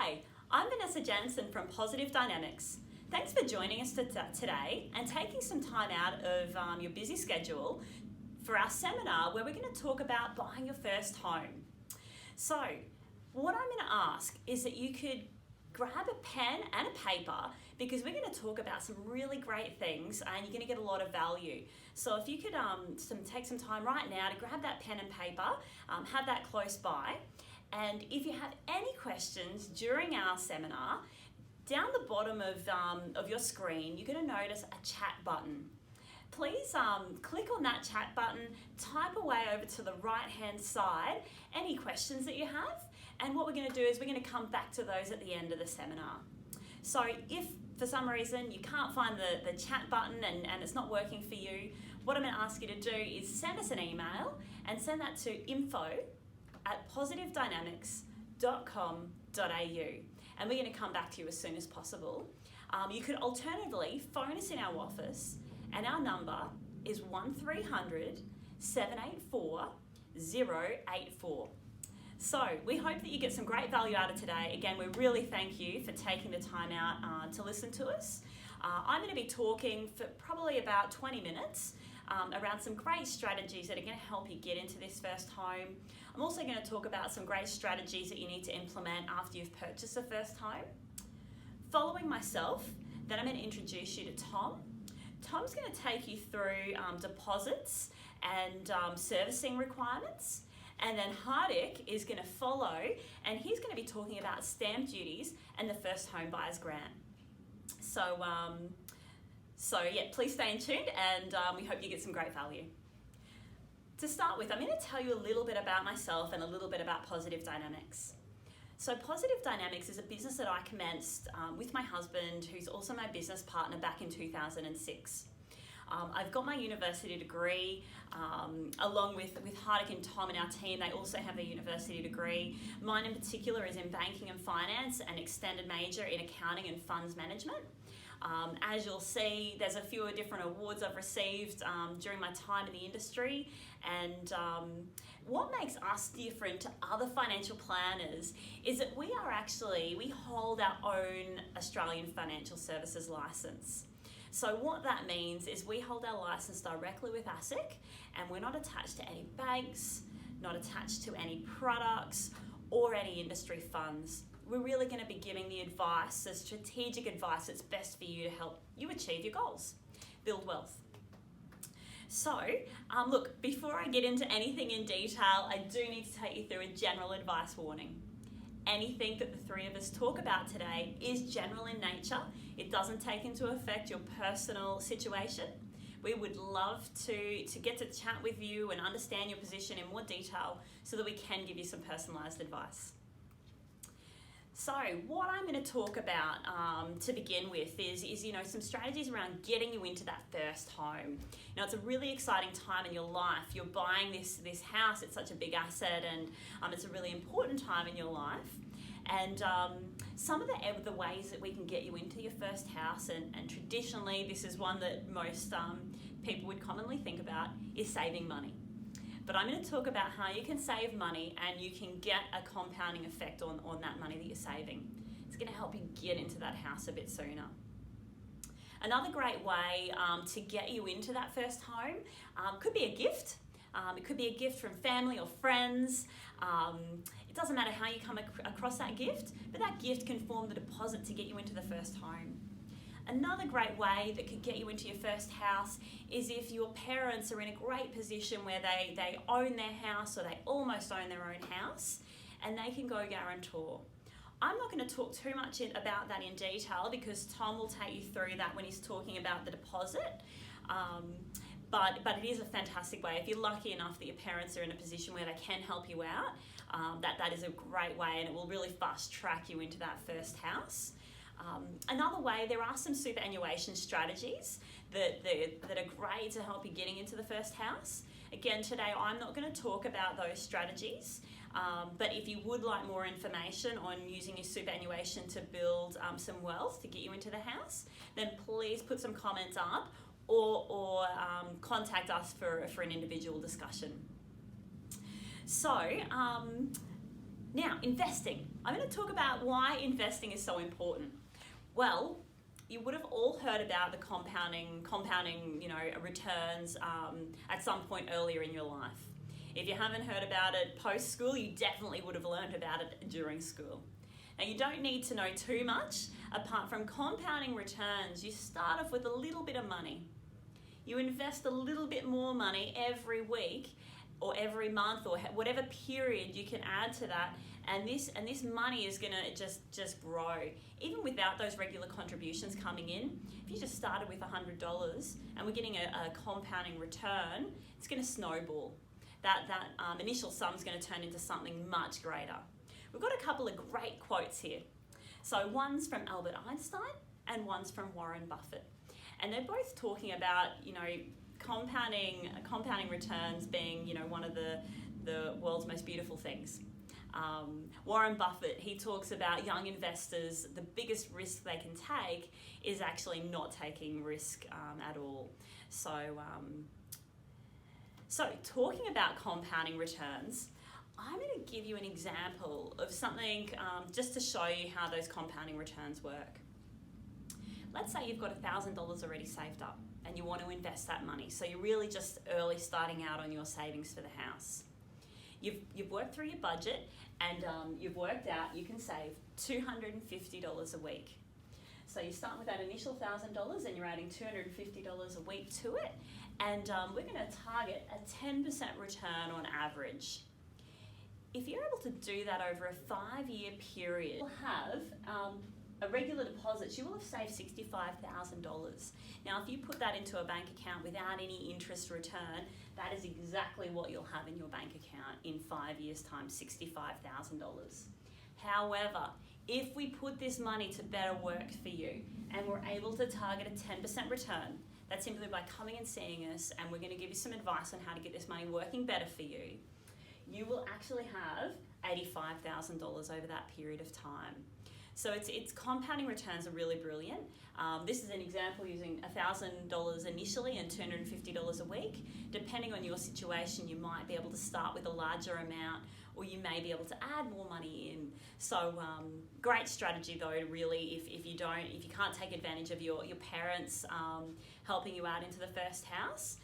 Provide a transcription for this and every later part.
Hi, I'm Vanessa Jansen from Positive Dynamics. Thanks for joining us today and taking some time out of your busy schedule for our seminar where we're going to talk about buying your first home. So, what I'm going to ask is that you could grab a pen and a paper because we're going to talk about some really great things and you're going to get a lot of value. So if you could take some time right now to grab that pen and paper, have that close by. And if you have any questions during our seminar, down the bottom of your screen, you're going to notice a chat button. Please click on that chat button, type away over to the right-hand side any questions that you have, and what we're going to do is we're going to come back to those at the end of the seminar. So if for some reason you can't find the chat button and it's not working for you, what I'm going to ask you to do is send us an email and send that to info@positivedynamics.com.au, and we're going to come back to you as soon as possible. You could alternatively phone us in our office, and our number is 1300 784 084. So we hope that you get some great value out of today. Again, we really thank you for taking the time out to listen to us. I'm going to be talking for probably about 20 minutes around some great strategies that are going to help you get into this first home. I'm also going to talk about some great strategies that you need to implement after you've purchased a first home. Following myself, then I'm going to introduce you to Tom. Tom's going to take you through deposits and servicing requirements. And then Hardik is going to follow, and he's going to be talking about stamp duties and the first home buyer's grant. So yeah, please stay tuned, and we hope you get some great value. To start with, I'm going to tell you a little bit about myself and a little bit about Positive Dynamics. So Positive Dynamics is a business that I commenced with my husband, who's also my business partner, back in 2006. I've got my university degree, along with Hardik and Tom and our team. They also have a university degree. Mine in particular is in banking and finance, and extended major in accounting and funds management. As you'll see, there's a few different awards I've received during my time in the industry, and what makes us different to other financial planners is that we hold our own Australian Financial Services licence. So what that means is we hold our license directly with ASIC, and we're not attached to any banks, not attached to any products or any industry funds. We're really going to be giving the strategic advice that's best for you to help you achieve your goals, build wealth. So, look, before I get into anything in detail, I do need to take you through a general advice warning. Anything that the three of us talk about today is general in nature. It doesn't take into effect your personal situation. We would love to get to chat with you and understand your position in more detail so that we can give you some personalised advice. So what I'm going to talk about to begin with is some strategies around getting you into that first home. It's a really exciting time in your life. You're buying this house. It's such a big asset, and it's a really important time in your life. And some of the ways that we can get you into your first house, and traditionally this is one that most people would commonly think about, is saving money. But I'm going to talk about how you can save money and you can get a compounding effect on that money that you're saving. It's going to help you get into that house a bit sooner. Another great way to get you into that first home could be a gift. It could be a gift from family or friends. It doesn't matter how you come across that gift, but that gift can form the deposit to get you into the first home. Another great way that could get you into your first house is if your parents are in a great position where they own their house, or they almost own their own house, and they can go guarantor. I'm not going to talk too much about that in detail because Tom will take you through that when he's talking about the deposit. But it is a fantastic way. If you're lucky enough that your parents are in a position where they can help you out, that is a great way, and it will really fast track you into that first house. Another way, there are some superannuation strategies that are great to help you getting into the first house. Again, today I'm not going to talk about those strategies, but if you would like more information on using your superannuation to build some wealth to get you into the house, then please put some comments up or contact us for an individual discussion. So Now, investing. I'm going to talk about why investing is so important. Well, you would have all heard about the compounding, returns at some point earlier in your life. If you haven't heard about it post-school, you definitely would have learned about it during school. Now, you don't need to know too much. Apart from compounding returns, you start off with a little bit of money. You invest a little bit more money every week or every month or whatever period you can add to that, and this money is going to just grow. Even without those regular contributions coming in, if you just started with $100 and we're getting a compounding return, it's going to snowball. That initial sum is going to turn into something much greater. We've got a couple of great quotes here. So one's from Albert Einstein and one's from Warren Buffett. And they're both talking about, compounding returns being, one of the world's most beautiful things. Warren Buffett, he talks about young investors, the biggest risk they can take is actually not taking risk at all. So talking about compounding returns, I'm going to give you an example of something just to show you how those compounding returns work. Let's say you've got $1,000 already saved up and you want to invest that money. So you're really just early starting out on your savings for the house. You've worked through your budget and you've worked out you can save $250 a week. So you start with that initial $1,000 and you're adding $250 a week to it. And we're going to target a 10% return on average. If you're able to do that over a 5-year period, you'll have a regular deposit, you will have saved $65,000. Now, if you put that into a bank account without any interest return, that is exactly what you'll have in your bank account in 5 years' time, $65,000. However, if we put this money to better work for you and we're able to target a 10% return, that's simply by coming and seeing us, and we're going to give you some advice on how to get this money working better for you, you will actually have $85,000 over that period of time. So it's compounding returns are really brilliant. This is an example using $1,000 initially and $250 a week. Depending on your situation, you might be able to start with a larger amount, or you may be able to add more money in. So great strategy though, really, if you can't take advantage of your parents helping you out into the first house,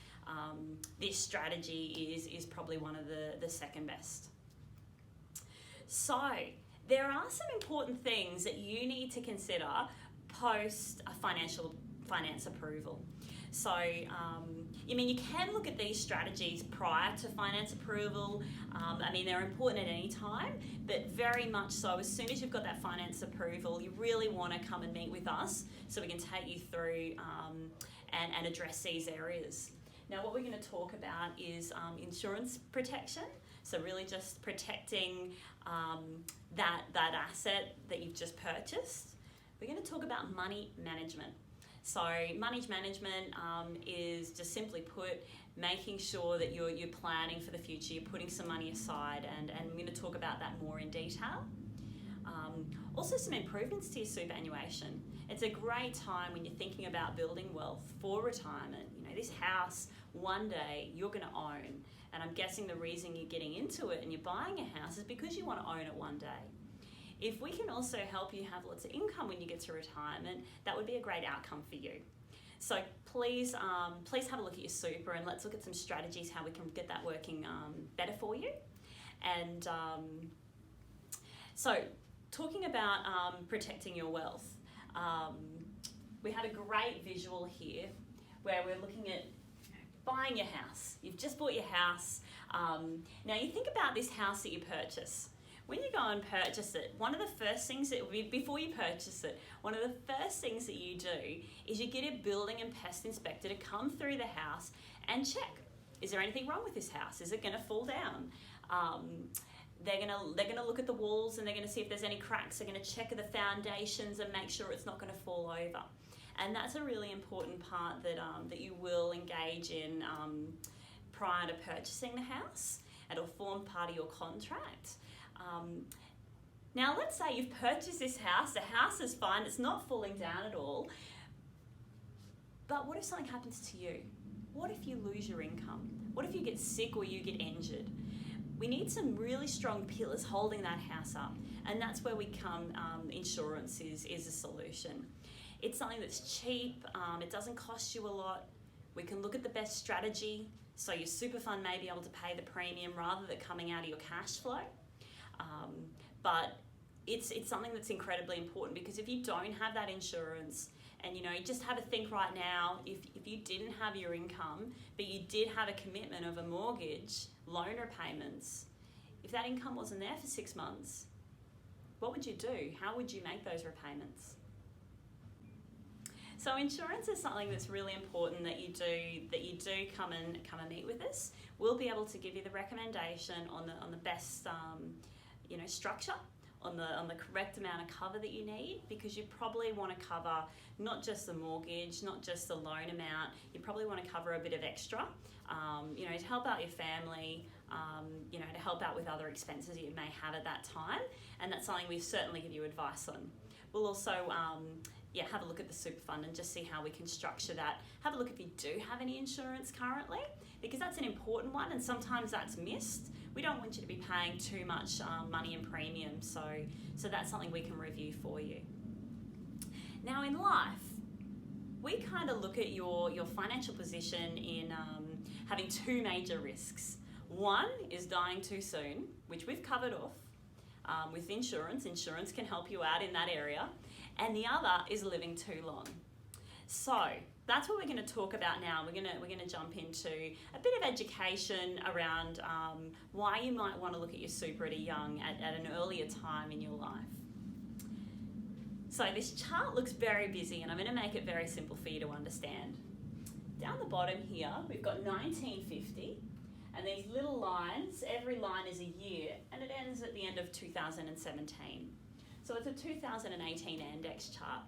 this strategy is probably one of the second best. So there are some important things that you need to consider post a finance approval. So, you can look at these strategies prior to finance approval. They're important at any time, but very much so as soon as you've got that finance approval, you really want to come and meet with us so we can take you through and address these areas. Now, what we're going to talk about is insurance protection. So really just protecting that asset that you've just purchased. We're going to talk about money management. So money management is just simply put, making sure that you're planning for the future, you're putting some money aside, and we're going to talk about that more in detail. Also some improvements to your superannuation. It's a great time when you're thinking about building wealth for retirement. This house, one day you're going to own. And I'm guessing the reason you're getting into it and you're buying a house is because you want to own it one day. If we can also help you have lots of income when you get to retirement, that would be a great outcome for you. So please have a look at your super, and let's look at some strategies how we can get that working better for you. And so talking about protecting your wealth, we have a great visual here where we're looking at buying your house. You've just bought your house. Now you think about this house that you purchase. When you go and purchase it, one of the first things before you purchase it, one of the first things that you do is you get a building and pest inspector to come through the house and check, is there anything wrong with this house? Is it going to fall down? They're gonna look at the walls and they're gonna see if there's any cracks. They're gonna check the foundations and make sure it's not gonna fall over. And that's a really important part that you will engage in prior to purchasing the house. It'll form part of your contract. Now let's say you've purchased this house, the house is fine, it's not falling down at all, but what if something happens to you? What if you lose your income? What if you get sick or you get injured? we need some really strong pillars holding that house up, and that's where we come. Insurance is a solution. It's something that's cheap, it doesn't cost you a lot. We can look at the best strategy, so your super fund may be able to pay the premium rather than coming out of your cash flow. But it's something that's incredibly important, because if you don't have that insurance, and you just have a think right now, if you didn't have your income, but you did have a commitment of a mortgage, loan repayments, if that income wasn't there for 6 months, what would you do? How would you make those repayments? So insurance is something that's really important that you do come and meet with us. We'll be able to give you the recommendation on the best structure, on the correct amount of cover that you need, because you probably want to cover not just the mortgage, not just the loan amount. You probably want to cover a bit of extra, to help out your family, to help out with other expenses you may have at that time, and that's something we certainly give you advice on. We'll also have a look at the super fund and just see how we can structure that. Have a look if you do have any insurance currently, because that's an important one, and sometimes that's missed. We don't want you to be paying too much money in premium, so that's something we can review for you. Now in life, we kind of look at your financial position in having two major risks. One is dying too soon, which we've covered off with insurance. Insurance can help you out in that area. And the other is living too long. So that's what we're going to talk about now. We're going to jump into a bit of education around why you might want to look at your super at an earlier time in your life. So this chart looks very busy, and I'm going to make it very simple for you to understand. Down the bottom here, we've got 1950, and these little lines, every line is a year, and it ends at the end of 2017. So it's a 2018 index chart.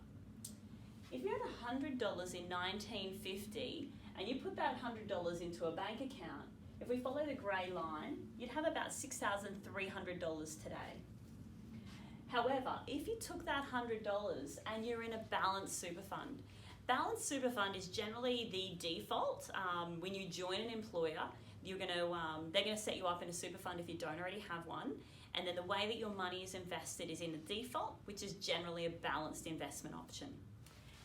If you had $100 in 1950 and you put that $100 into a bank account, if we follow the grey line, you'd have about $6,300 today. However, if you took that $100 and you're in a balanced super fund is generally the default. When you join an employer, they're going to set you up in a super fund if you don't already have one. And then the way that your money is invested is in the default, which is generally a balanced investment option.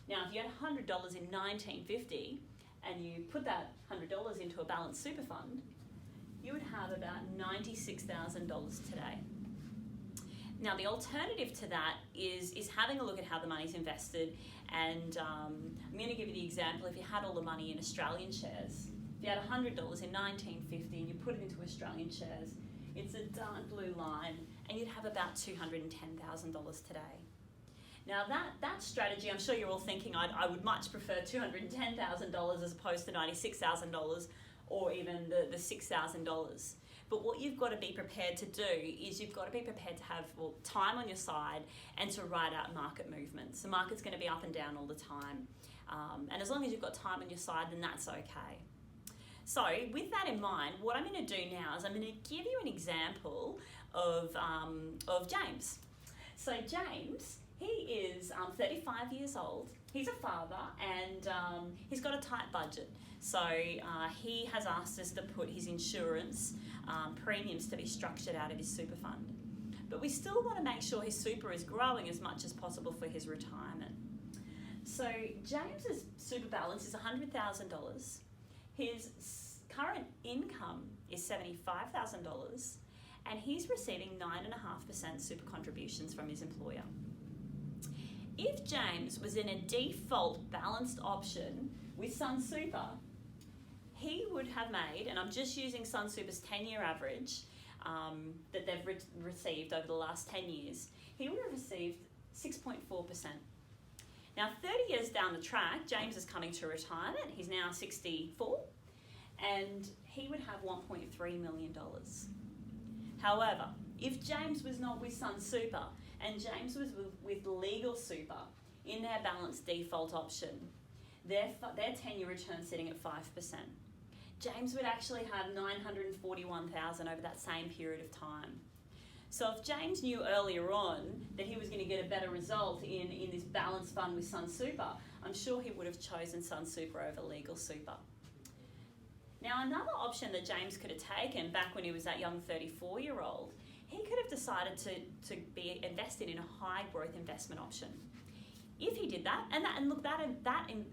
Now, if you had $100 in 1950 and you put that $100 into a balanced super fund, you would have about $96,000 today. Now, the alternative to that is having a look at how the money's invested. And I'm going to give you the example. If you had all the money in Australian shares, if you had $100 in 1950 and you put it into Australian shares, it's a dark blue line, and you'd have about $210,000 today. Now that strategy, I'm sure you're all thinking, I would much prefer $210,000 as opposed to $96,000 or even the $6,000. But what you've got to be prepared to do is you've got to be prepared to have time on your side and to ride out market movements. The market's going to be up and down all the time. And as long as you've got time on your side, then that's okay. So with that in mind, what I'm going to do now is I'm going to give you an example of James. So James, he is 35 years old. He's a father, and he's got a tight budget. So he has asked us to put his insurance premiums to be structured out of his super fund. But we still want to make sure his super is growing as much as possible for his retirement. So James's super balance is $100,000. His current income is $75,000, and he's receiving 9.5% super contributions from his employer. If James was in a default balanced option with Sun Super, he would have made, and I'm just using Sun Super's 10-year average that they've received over the last 10 years, he would have received 6.4%. Now, 30 years down the track, James is coming to retirement. He's now 64, and he would have $1.3 million. However, if James was not with Sun Super and James was with Legal Super in their balanced default option, their 10-year return sitting at 5%. James would actually have $941,000 over that same period of time. So if James knew earlier on that he was going to get a better result in this balanced fund with Sun Super, I'm sure he would have chosen Sun Super over Legal Super. Now, another option that James could have taken back when he was that young 34-year-old, he could have decided to be invested in a high growth investment option. If he did that, and look, that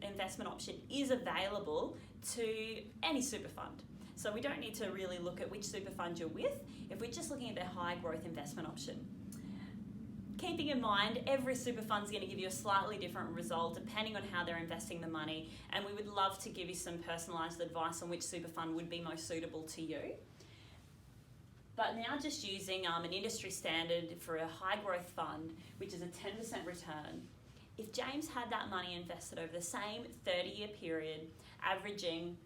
investment option is available to any super fund. So we don't need to really look at which super fund you're with if we're just looking at their high growth investment option. Keeping in mind, every super fund is going to give you a slightly different result depending on how they're investing the money, and we would love to give you some personalised advice on which super fund would be most suitable to you. But now just using an industry standard for a high growth fund, which is a 10% return, if James had that money invested over the same 30-year period, averaging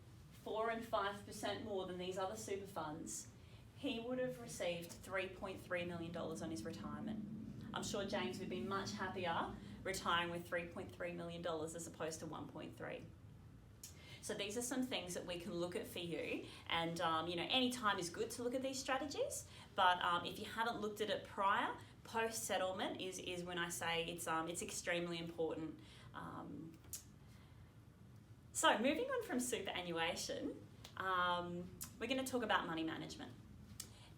4 and 5% more than these other super funds, he would have received $3.3 million on his retirement. I'm sure James would be much happier retiring with $3.3 million as opposed to 1.3. So these are some things that we can look at for you, and any time is good to look at these strategies, but if you haven't looked at it prior, post-settlement is when I say it's extremely important. So moving on from superannuation, we're going to talk about money management.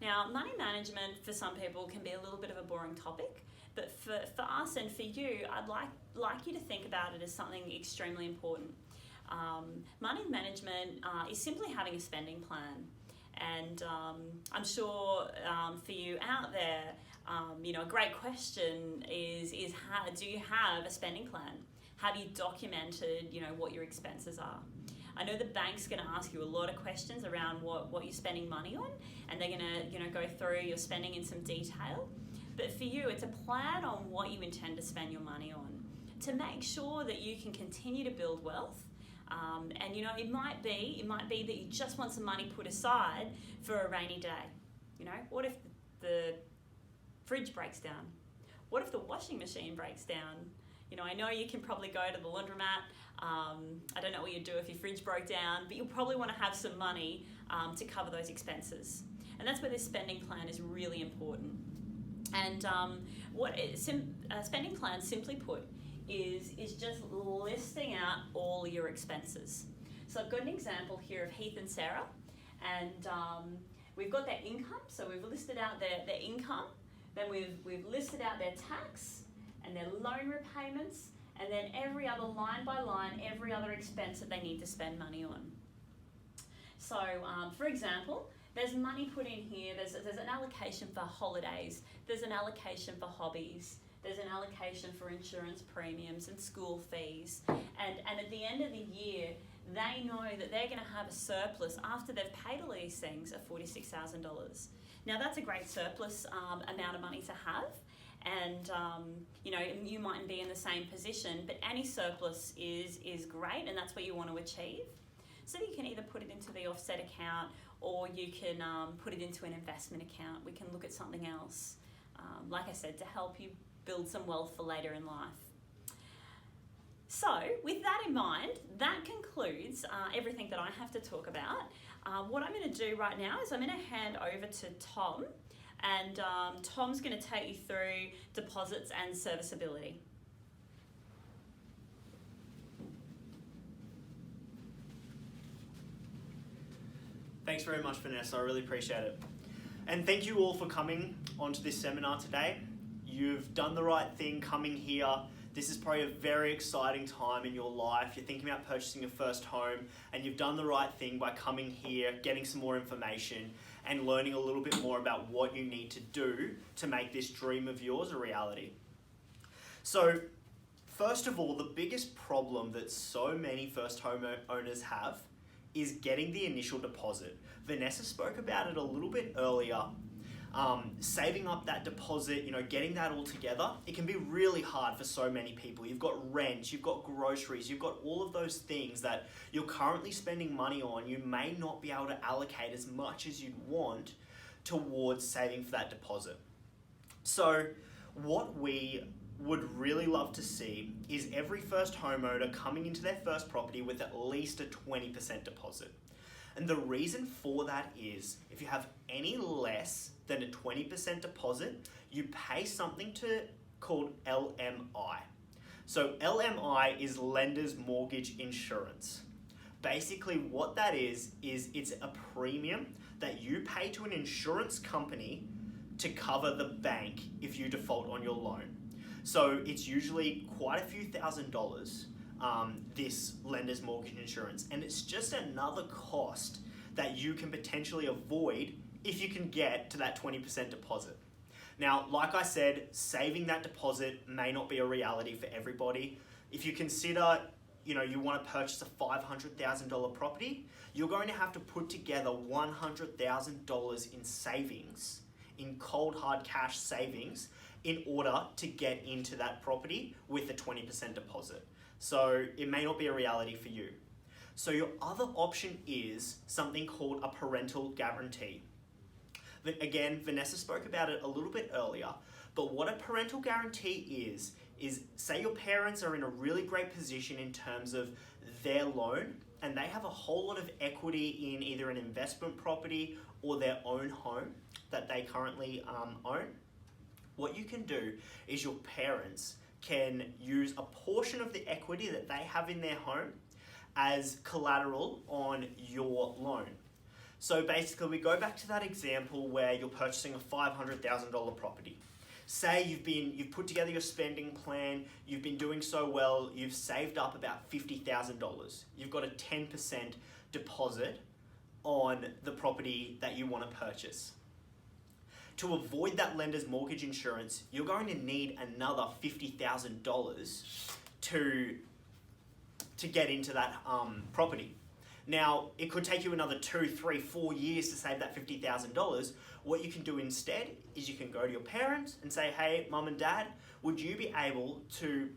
Now, money management for some people can be a little bit of a boring topic, but for us and for you, I'd like you to think about it as something extremely important. Money management is simply having a spending plan, and I'm sure for you out there, a great question is do you have a spending plan? Have you documented, what your expenses are? I know the bank's going to ask you a lot of questions around what you're spending money on, and they're going to go through your spending in some detail. But for you, it's a plan on what you intend to spend your money on to make sure that you can continue to build wealth. And it might be that you just want some money put aside for a rainy day. What if the fridge breaks down? What if the washing machine breaks down? I know you can probably go to the laundromat. I don't know what you'd do if your fridge broke down, but you'll probably want to have some money to cover those expenses. And that's where this spending plan is really important. And spending plan, simply put, is just listing out all your expenses. So I've got an example here of Heath and Sarah, and we've got their income. So we've listed out their income, then we've listed out their tax and their loan repayments, and then every other line by line, every other expense that they need to spend money on. So for example, there's money put in here, there's an allocation for holidays, there's an allocation for hobbies, there's an allocation for insurance premiums and school fees, and at the end of the year, they know that they're going to have a surplus after they've paid all these things of $46,000. Now that's a great surplus amount of money to have, and you mightn't be in the same position, but any surplus is great, and that's what you want to achieve. So you can either put it into the offset account, or you can put it into an investment account. We can look at something else, like I said, to help you build some wealth for later in life. So with that in mind, that concludes everything that I have to talk about. What I'm going to do right now is I'm going to hand over to Tom, and Tom's going to take you through deposits and serviceability. Thanks very much, Vanessa. I really appreciate it. And thank you all for coming onto this seminar today. You've done the right thing coming here. This is probably a very exciting time in your life. You're thinking about purchasing your first home, and you've done the right thing by coming here, getting some more information, and learning a little bit more about what you need to do to make this dream of yours a reality. So, first of all, the biggest problem that so many first home owners have is getting the initial deposit. Vanessa spoke about it a little bit earlier. Saving up that deposit, getting that all together, it can be really hard for so many people. You've got rent, you've got groceries, you've got all of those things that you're currently spending money on. You may not be able to allocate as much as you'd want towards saving for that deposit. So what we would really love to see is every first homeowner coming into their first property with at least a 20% deposit. And the reason for that is if you have any less than a 20% deposit, you pay something called LMI. So LMI is Lender's Mortgage Insurance. Basically what that is it's a premium that you pay to an insurance company to cover the bank if you default on your loan. So it's usually quite a few $1,000s, this lender's mortgage insurance, and it's just another cost that you can potentially avoid if you can get to that 20% deposit. Now, like I said, saving that deposit may not be a reality for everybody. If you consider, you want to purchase a $500,000 property, you're going to have to put together $100,000 in savings, in cold hard cash savings, in order to get into that property with a 20% deposit. So it may not be a reality for you. So your other option is something called a parental guarantee. Again, Vanessa spoke about it a little bit earlier, but what a parental guarantee is say your parents are in a really great position in terms of their loan and they have a whole lot of equity in either an investment property or their own home that they currently own. What you can do is your parents can use a portion of the equity that they have in their home as collateral on your loan. So basically we go back to that example where you're purchasing a $500,000 property. Say you've put together your spending plan, you've been doing so well, you've saved up about $50,000. You've got a 10% deposit on the property that you want to purchase. To avoid that lender's mortgage insurance, you're going to need another $50,000 to get into that property. Now, it could take you another 2, 3, 4 years to save that $50,000. What you can do instead is you can go to your parents and say, hey, mum and dad, would you be able to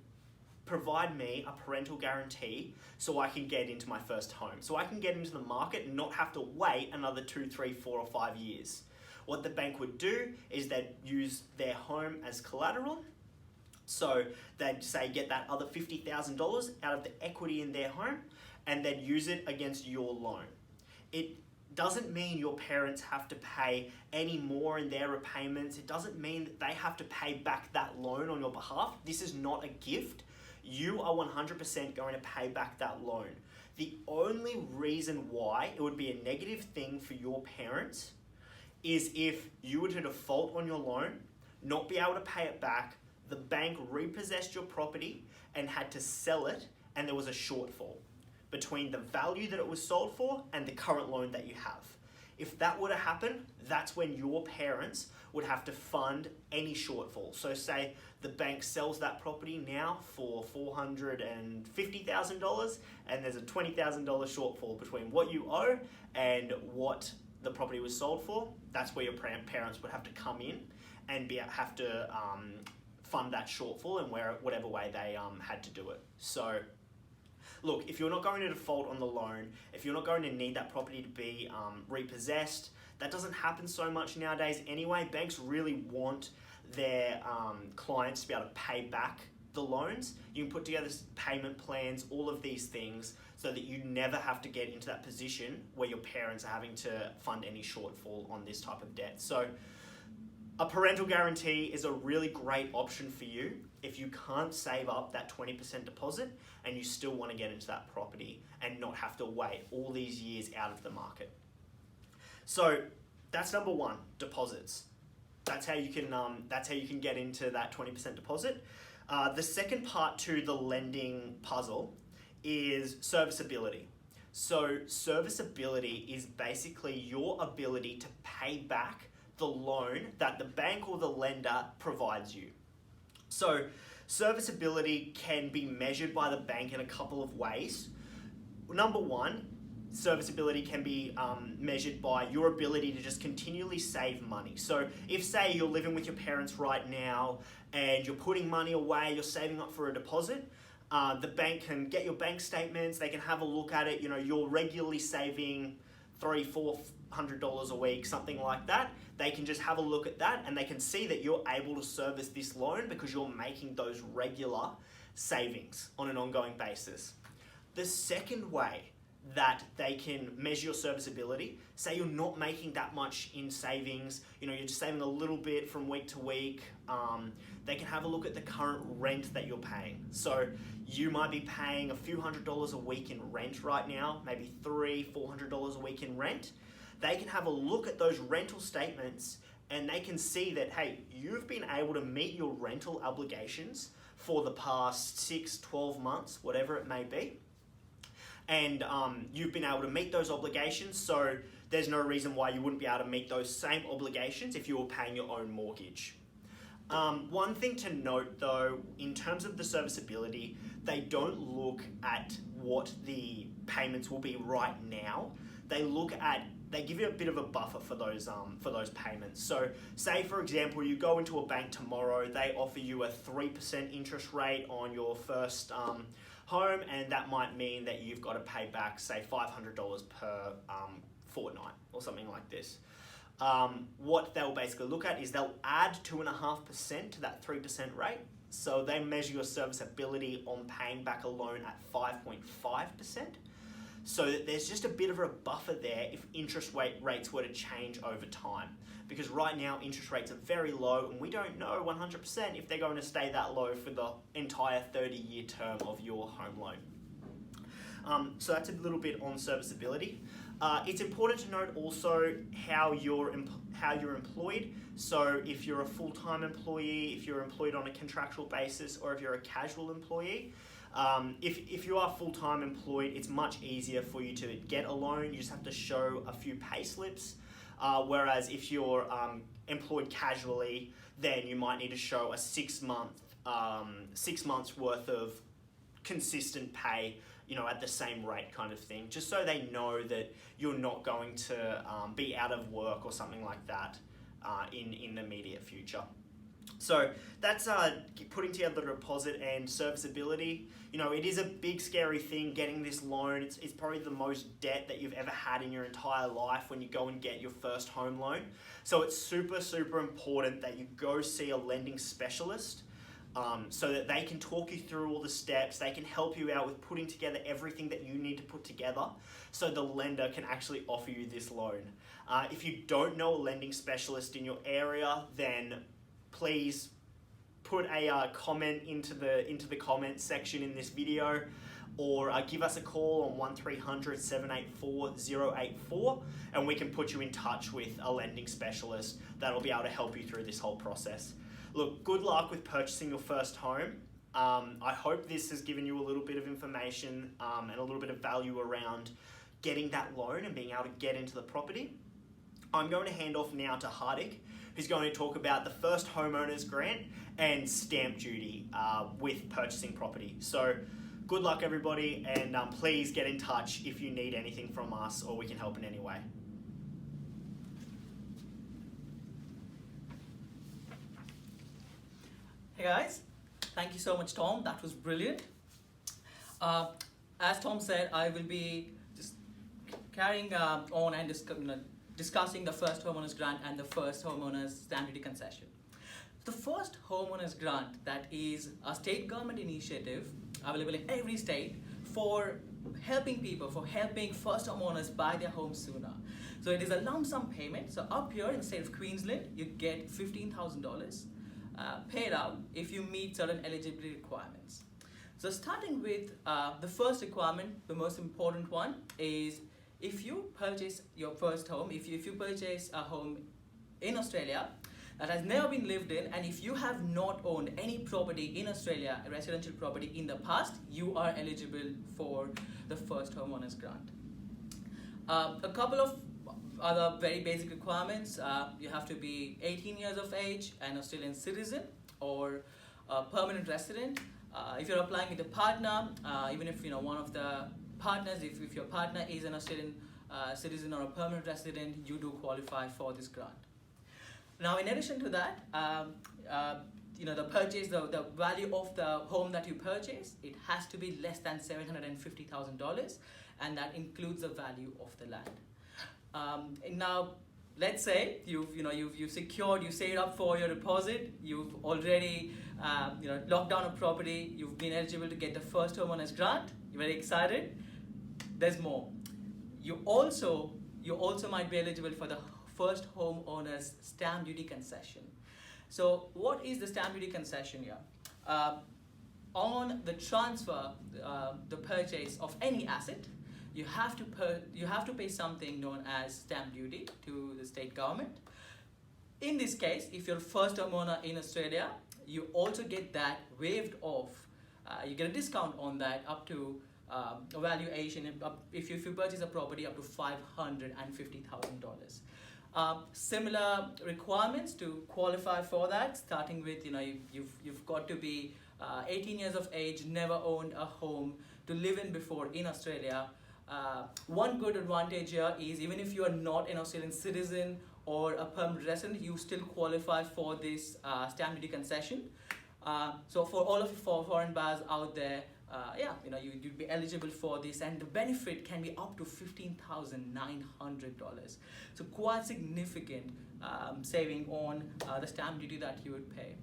provide me a parental guarantee so I can get into my first home, so I can get into the market and not have to wait another 2, 3, 4 or 5 years. What the bank would do is they'd use their home as collateral. So they'd say get that other $50,000 out of the equity in their home and they'd use it against your loan. It doesn't mean your parents have to pay any more in their repayments. It doesn't mean that they have to pay back that loan on your behalf. This is not a gift. You are 100% going to pay back that loan. The only reason why it would be a negative thing for your parents is if you were to default on your loan, not be able to pay it back, the bank repossessed your property and had to sell it, and there was a shortfall between the value that it was sold for and the current loan that you have. If that were to happen, that's when your parents would have to fund any shortfall. So say the bank sells that property now for $450,000 and there's a $20,000 shortfall between what you owe and what the property was sold for. That's where your parents would have to come in and have to fund that shortfall in whatever way they had to do it. So look, if you're not going to default on the loan, if you're not going to need that property to be repossessed, that doesn't happen so much nowadays anyway. Banks really want their clients to be able to pay back the loans. You can put together payment plans, all of these things, so that you never have to get into that position where your parents are having to fund any shortfall on this type of debt. So a parental guarantee is a really great option for you if you can't save up that 20% deposit and you still want to get into that property and not have to wait all these years out of the market. So that's number one, deposits. That's how you can get into that 20% deposit. The second part to the lending puzzle is serviceability. So serviceability is basically your ability to pay back the loan that the bank or the lender provides you. So serviceability can be measured by the bank in a couple of ways. Number one, serviceability can be measured by your ability to just continually save money. So if, say, you're living with your parents right now and you're putting money away, you're saving up for a deposit, the bank can get your bank statements, they can have a look at it, you're regularly saving $300-400 a week, something like that. They can just have a look at that and they can see that you're able to service this loan because you're making those regular savings on an ongoing basis. The second way that they can measure your serviceability. Say you're not making that much in savings, you're just saving a little bit from week to week. They can have a look at the current rent that you're paying. So you might be paying a few $100s a week in rent right now, maybe $300-400 a week in rent. They can have a look at those rental statements and they can see that, hey, you've been able to meet your rental obligations for the past 6-12 months, whatever it may be. And you've been able to meet those obligations, so there's no reason why you wouldn't be able to meet those same obligations if you were paying your own mortgage. One thing to note though, in terms of the serviceability, they don't look at what the payments will be right now. They give you a bit of a buffer for those payments. So say for example, you go into a bank tomorrow, they offer you a 3% interest rate on your first home, and that might mean that you've got to pay back, say, $500 per fortnight or something like this. What they'll basically look at is they'll add 2.5% to that 3% rate. So they measure your serviceability on paying back a loan at 5.5%. So that there's just a bit of a buffer there if interest rates were to change over time. Because right now interest rates are very low and we don't know 100% if they're going to stay that low for the entire 30-year term of your home loan. So that's a little bit on serviceability. It's important to note also how you're employed. So if you're a full-time employee, if you're employed on a contractual basis, or if you're a casual employee. If you are full-time employed, it's much easier for you to get a loan. You just have to show a few pay slips. Whereas if you're employed casually, then you might need to show a 6 months worth of consistent pay, at the same rate kind of thing, just so they know that you're not going to be out of work or something like that in the immediate future. So that's putting together the deposit and serviceability. It is a big scary thing getting this loan. It's probably the most debt that you've ever had in your entire life when you go and get your first home loan. So it's super, super important that you go see a lending specialist so that they can talk you through all the steps. They can help you out with putting together everything that you need to put together so the lender can actually offer you this loan. If you don't know a lending specialist in your area, then please put a comment into the comment section in this video, or give us a call on 1300-784-084 and we can put you in touch with a lending specialist that'll be able to help you through this whole process. Look, good luck with purchasing your first home. I hope this has given you a little bit of information and a little bit of value around getting that loan and being able to get into the property. I'm going to hand off now to Hardik, who's going to talk about the first homeowners grant and stamp duty with purchasing property. So good luck everybody, and please get in touch if you need anything from us or we can help in any way. Hey guys, thank you so much Tom, that was brilliant. As Tom said, I will be just carrying on and discussing the first homeowners grant and the first homeowners stamp duty concession. The first homeowners grant, that is a state government initiative available in every state for helping people, for helping first homeowners buy their home sooner. So it is a lump sum payment. So up here in the state of Queensland, you get $15,000 paid out if you meet certain eligibility requirements. So starting with the first requirement, the most important one is if you purchase your first home, if you purchase a home in Australia that has never been lived in, and if you have not owned any property in Australia, a residential property in the past, you are eligible for the first homeowners grant. A couple of other very basic requirements. You have to be 18 years of age, an Australian citizen or a permanent resident. If you're applying with a partner, even if one of the partners, if your partner is an Australian citizen or a permanent resident, you do qualify for this grant. Now, in addition to that, the purchase, the value of the home that you purchase, it has to be less than $750,000, and that includes the value of the land. Now, let's say you've secured, you saved up for your deposit, you've already locked down a property, you've been eligible to get the first homeowners grant, you're very excited. There's more. You also might be eligible for the first homeowner's stamp duty concession. So what is the stamp duty concession here? On the transfer, the purchase of any asset, you have to pay something known as stamp duty to the state government. In this case, if you're first homeowner in Australia, you also get that waived off. You get a discount on that up to a valuation if you purchase a property up to $550,000. Similar requirements to qualify for that, starting with you've got to be 18 years of age, never owned a home to live in before in Australia. One good advantage here is even if you are not an Australian citizen or a permanent resident, you still qualify for this stamp duty concession. So for all of you foreign buyers out there, you'd be eligible for this, and the benefit can be up to $15,900. So quite significant saving on the stamp duty that you would pay.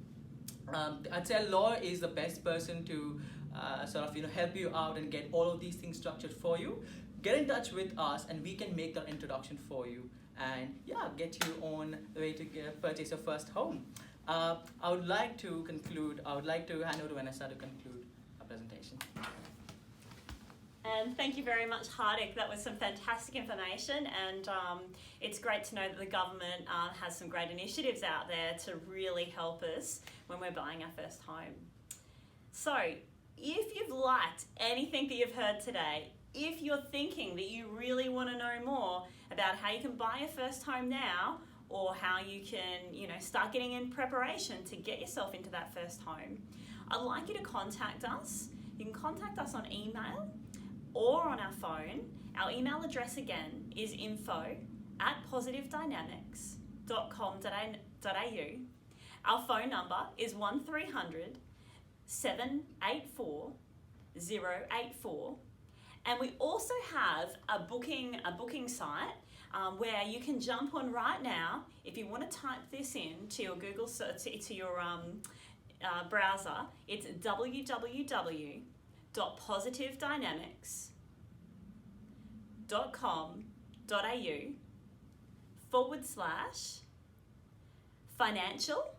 I'd say a lawyer is the best person to help you out and get all of these things structured for you. Get in touch with us, and we can make the introduction for you, and get you on the way to purchase your first home. I would like to hand over to Vanessa to conclude our presentation. And thank you very much, Hardik. That was some fantastic information, and it's great to know that the government has some great initiatives out there to really help us when we're buying our first home. So, if you've liked anything that you've heard today, if you're thinking that you really want to know more about how you can buy your first home now, or how you can, start getting in preparation to get yourself into that first home, I'd like you to contact us. You can contact us on email or on our phone. Our email address again is info@positivedynamics.com.au. Our phone number is 1300 784 084. And we also have a booking site where you can jump on right now. If you want to type this in to your Google search, to your browser, it's www.positivedynamics.com.au/financial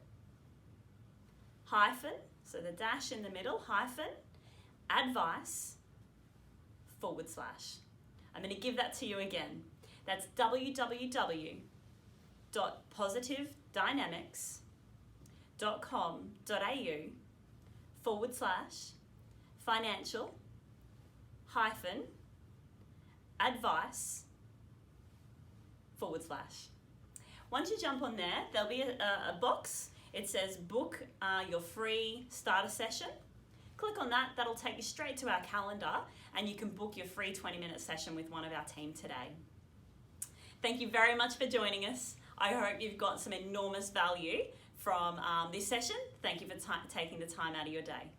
hyphen, so the dash in the middle, hyphen, advice / I'm going to give that to you again. That's www.positivedynamics.com.au/financial hyphen advice / Once you jump on there, there'll be a box. It says book your free starter session. Click on that. That'll take you straight to our calendar, and you can book your free 20-minute session with one of our team today. Thank you very much for joining us. I hope you've got some enormous value from this session. Thank you for taking the time out of your day.